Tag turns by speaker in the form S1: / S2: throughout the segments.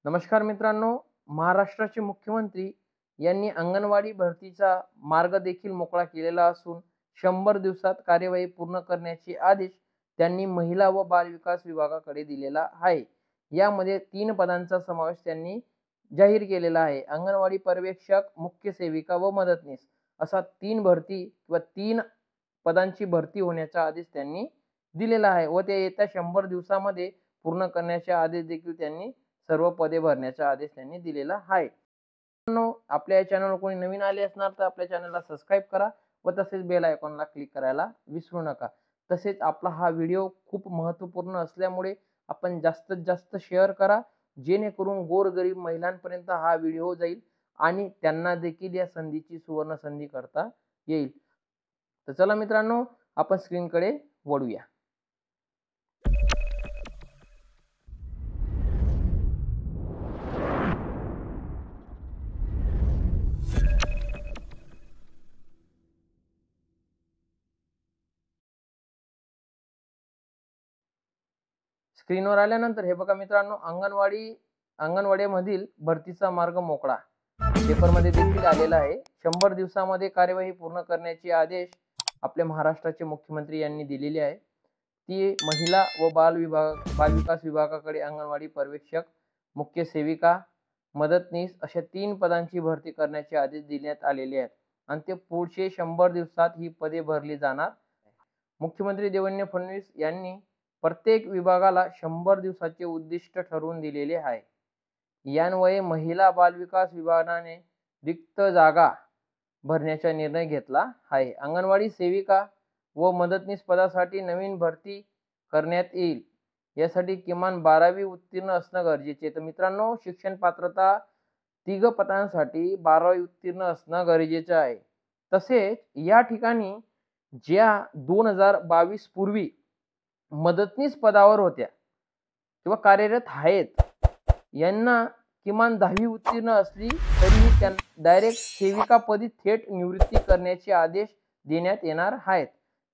S1: नमस्कार मित्रांनो, महाराष्ट्राचे मुख्यमंत्री यांनी अंगणवाडी भरतीचा मार्ग देखील मोकळा केलेला असून 100 दिवसात कार्यवाही पूर्ण करण्याचे आदेश त्यांनी महिला व बाल विकास विभागाकडे दिलेला आहे. यामध्ये 3 पदांचा समावेश त्यांनी जाहीर केलेला आहे. अंगणवाडी पर्यवेक्षक, मुख्य सेविका व मदतनीस असा 3 भरती किंवा 3 पदांची भरती होण्याचा आदेश त्यांनी दिलेला आहे व ते येत्या 100 दिवसामध्ये पूर्ण करण्याचे आदेश देखील त्यांनी सर्व पदे भरण्याचा आदेश त्यांनी दिलेला आहे. मित्रांनो, आपल्या या चॅनलवर कोणी नवीन आले असणार तर आपल्या चॅनलला सबस्क्राईब करा व तसेच बेल आयकॉनला क्लिक करायला विसरू नका. तसेच आपला हा व्हिडिओ खूप महत्त्वपूर्ण असल्यामुळे आपण जास्तीत जास्त शेअर करा, जेणेकरून गोरगरीब महिलांपर्यंत हा व्हिडिओ जाईल आणि त्यांना देखील या संधीची सुवर्ण संधी करता येईल. तर चला मित्रांनो, आपण स्क्रीनकडे वळूया. स्क्रीनवर आल्यानंतर हे बघा मित्रांनो, अंगणवाडीमधील भरतीचा मार्ग मोकळा पेपरमध्ये देखील आलेला आहे. 100 दिवसामध्ये कार्यवाही पूर्ण करण्याचे आदेश आपल्या महाराष्ट्राचे मुख्यमंत्री यांनी दिलेले आहे. ती महिला व बाल विकास विभागाकडे अंगणवाडी पर्यवेक्षक, मुख्य सेविका, मदतनीस अशा 3 पदांची भरती करण्याचे आदेश देण्यात आलेले आहेत आणि ते पुढचे 100 दिवसात ही पदे भरली जाणार. मुख्यमंत्री देवेंद्र फडणवीस यांनी प्रत्येक विभागाला 100 दिवसाचे उद्दिष्ट ठरवून दिलेले आहे. यान्वये महिला बाल विकास विभागाने रिक्त जागा भरण्याचा निर्णय घेतला आहे. अंगणवाडी सेविका व मदतनीस पदासाठी नवीन भरती करण्यात येईल. यासाठी किमान 12वी उत्तीर्ण असणं गरजेचे. तर मित्रांनो, शिक्षण पात्रता 3 पदांसाठी 12वी उत्तीर्ण असणं गरजेचं आहे. तसेच या ठिकाणी ज्या 2022 पूर्वी मदतनीस पदावर होत्या किंवा कार्यरत आहेत, यांना किमान 10वी उत्तीर्ण असली तरीही त्यांना डायरेक्ट सेविका पदी थेट निवृत्ती करण्याचे आदेश देण्यात येणार आहेत.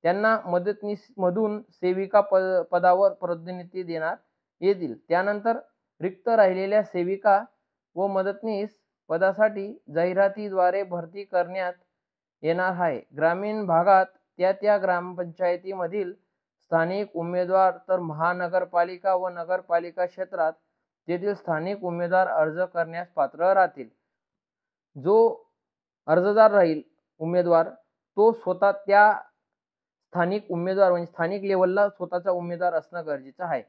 S1: त्यांना मदतनीस मधून सेविका पदावर पदोन्नती देण्यात येतील. त्यानंतर रिक्त राहिलेल्या सेविका व मदतनीस पदासाठी जाहिरातीद्वारे भरती करण्यात येणार आहे. ग्रामीण भागात त्या ग्रामपंचायतीमधील स्थानिक उमेदवार तर महानगरपालिका व नगरपालिका क्षेत्रात तेथील स्थानिक उमेदवार अर्ज करण्यास पात्र राहतील. जो अर्जदार राहील उमेदवार, तो स्वतः त्या स्थानिक उमेदवार म्हणजे स्थानिक लेवलला स्वतःचा उमेदवार असणं गरजेचं आहे.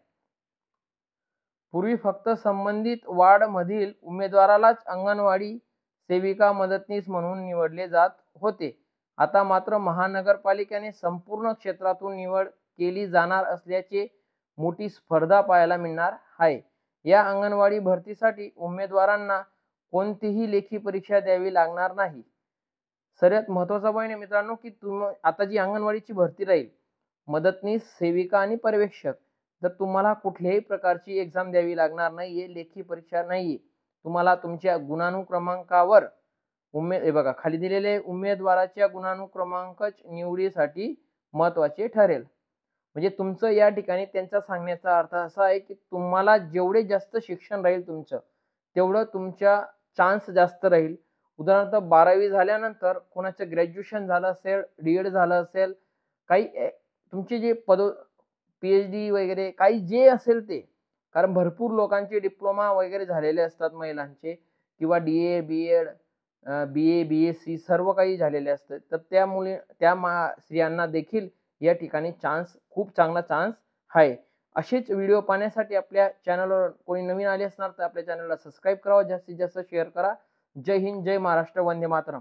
S1: पूर्वी फक्त संबंधित वार्डमधील उमेदवारालाच अंगणवाडी सेविका मदतनीस म्हणून निवडले जात होते. आता मात्र महानगरपालिकेने संपूर्ण क्षेत्रातून निवड केली जाणार असल्याचे मोठी स्पर्धा पाहायला मिळणार आहे. या अंगणवाडी भरतीसाठी उमेदवारांना कोणतीही लेखी परीक्षा द्यावी लागणार नाही. सर्वात महत्त्वाचा पॉईंट आहे मित्रांनो, की आता जी अंगणवाडीची भरती राहील, मदतनीस, सेविका आणि पर्यवेक्षक, तर तुम्हाला कुठल्याही प्रकारची एक्झाम द्यावी लागणार नाहीये, लेखी परीक्षा नाहीये. तुम्हाला तुमच्या गुणानुक्रमांकावर हे बघा खाली दिलेले उमेदवाराच्या गुणानुक्रमांकच निवडीसाठी महत्त्वाचे ठरेल. म्हणजे तुमचं या ठिकाणी त्यांचा सांगण्याचा अर्थ असा आहे, की तुम्हाला जेवढे जास्त शिक्षण राहील तुमचं, तेवढं तुमचा चान्स जास्त राहील. उदाहरणार्थ 12वी झाल्यानंतर कोणाचं ग्रॅज्युएशन झालं असेल, डीएड झालं असेल, काही तुमचे जे पीएचडी वगैरे काही जे असेल ते, कारण भरपूर लोकांचे डिप्लोमा वगैरे झालेले असतात महिलांचे, किंवा डीए, बीएड, बीए, बीएससी सर्व काही झालेले असतात. तर त्यामुळे त्या स्त्रियांना देखील या ठिकाणी खूप चांगला चान्स आहे. असेच व्हिडिओ पाहण्यासाठी आपल्या चॅनलवर कोणी नवीन आले असणार तर आपल्या चॅनलला सबस्क्राईब करा, जास्तीत जास्त शेअर करा. जय हिंद, जय महाराष्ट्र, वंदे मातरम.